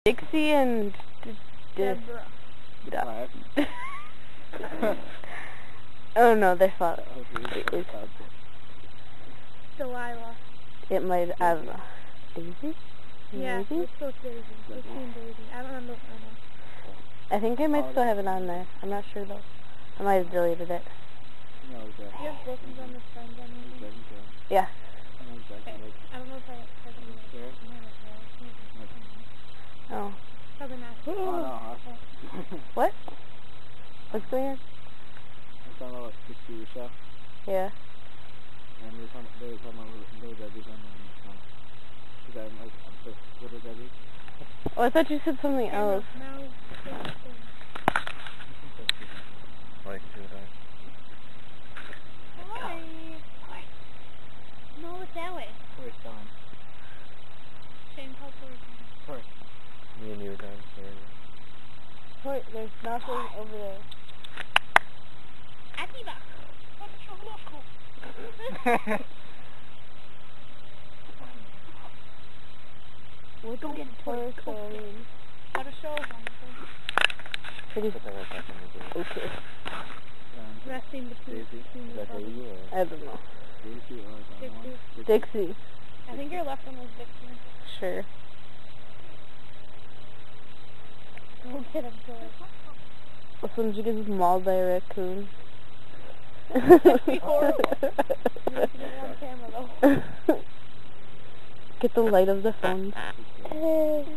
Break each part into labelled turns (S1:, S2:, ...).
S1: Dixie and
S2: Deborah.
S1: Oh no, their father.
S2: Delilah.
S1: It might, I don't know. Daisy?
S2: Yeah,
S1: Maybe?
S2: it's supposed to be Daisy. It's Daisy. I don't remember what my name.
S1: I think I might still have it on there. I'm not sure though. I might have deleted it.
S2: You have bookings on this friend on anything?
S1: Yeah.
S2: Okay. I don't know if I have
S1: Oh.
S2: Probably not.
S1: What? What's going on?
S3: I'm talking about the TV show,
S1: Yeah.
S3: and they were talking about little Debbie's on because I'm obsessed with little Debbie.
S1: Oh, I thought you said something else.
S2: No.
S3: Like,
S2: Hi. No, it's that way.
S3: Where's Don?
S2: Shane, help her.
S3: Me and you were down
S1: Wait, there's nothing over there.
S2: Akiba.
S1: We're going to get a toy story.
S2: How to show them.
S1: Pretty. Okay.
S2: Resting between the
S3: Is that
S2: brothers.
S3: you or
S1: I don't know.
S3: Daisy or
S2: Dixie.
S1: Dixie.
S2: I think your left one was Dixie.
S1: Sure.
S2: Go get him, toy.
S1: This one you get mauled by a raccoon.
S2: That'd be horrible. You have to get it on camera though.
S1: Get the light of the phone.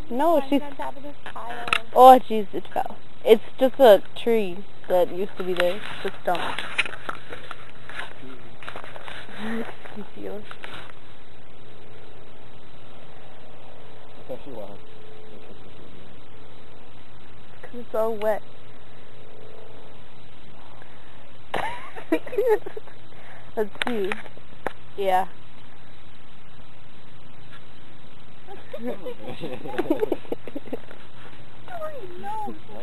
S1: No, she's...
S2: on top of this pile.
S1: Oh, jeez, it fell. It's just a tree that used to be there. It's just dumb. Confused.
S3: Especially wild.
S1: Because it's all wet. Let's see. Yeah.
S2: No,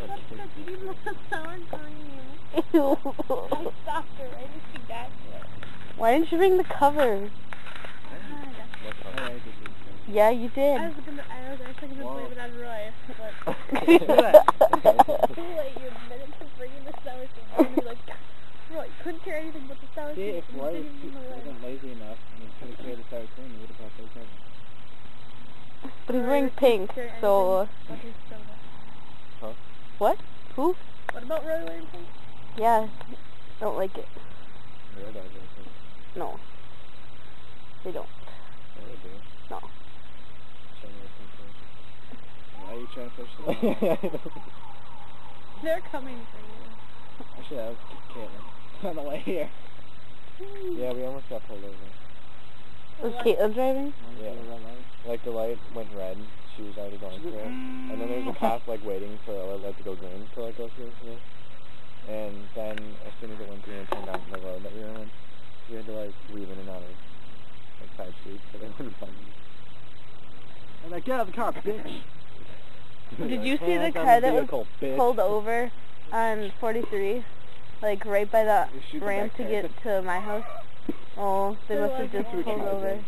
S2: that's because you didn't look at sour cream.
S1: Ew.
S2: I stopped her right as she got to it.
S1: Why didn't you bring the cover? Yeah, you did.
S2: I was actually gonna blame it on Roy, but
S1: Too
S2: too late. You admitted to bringing the sour cream. And you're like, Roy, couldn't carry anything but the sour
S3: See,
S2: cream.
S3: if
S2: and
S3: Roy
S2: you didn't even know
S3: wasn't lazy enough and could have carried the sour cream, he would have brought those over.
S1: But he's wearing pink, so...
S2: But his soda.
S3: Huh?
S1: What? Who?
S2: What about Roy wearing pink?
S1: Yeah, don't like it.
S3: Yeah, that was
S1: No. They don't.
S3: Yeah, they do.
S1: No.
S3: Why are you trying to push them?
S2: They're coming for you.
S3: Actually, that was Caitlin. On the way here. Yeah, we almost got pulled over.
S1: Was Caitlin driving?
S3: Yeah. Like the light went red, she was already going through it. And then there was a cop like waiting for a light to go green to like go through it. And then as soon as it went green and turned down the road that we were on, we had to like weave in and out of like side streets so they wouldn't find me. I'm like, get out of the car, bitch!
S1: Did you see the
S3: Hands on
S1: car that was
S3: vehicle, bitch.
S1: pulled over on 43? Like right by the
S3: You shoot the
S1: ramp to
S3: back
S1: get to my house? Oh, they must have just pulled over.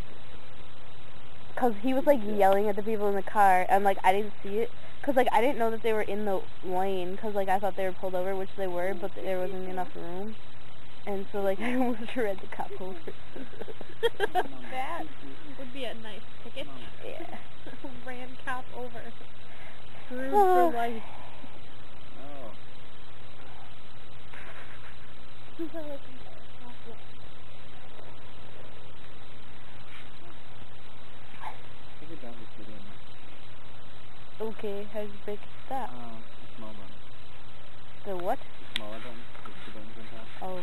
S1: Because he was like yelling at the people in the car, and like I didn't see it. Because like I didn't know that they were in the lane, because like I thought they were pulled over, which they were, but there wasn't enough room. And so like I almost read the cop over.
S2: That would be a nice ticket.
S1: Yeah.
S2: Ran cop over. Through for life.
S3: Oh. Take it down to the video.
S1: Okay, how's the big that?
S3: The small one.
S1: The what?
S3: The smaller button. The buttons on top.
S1: Oh.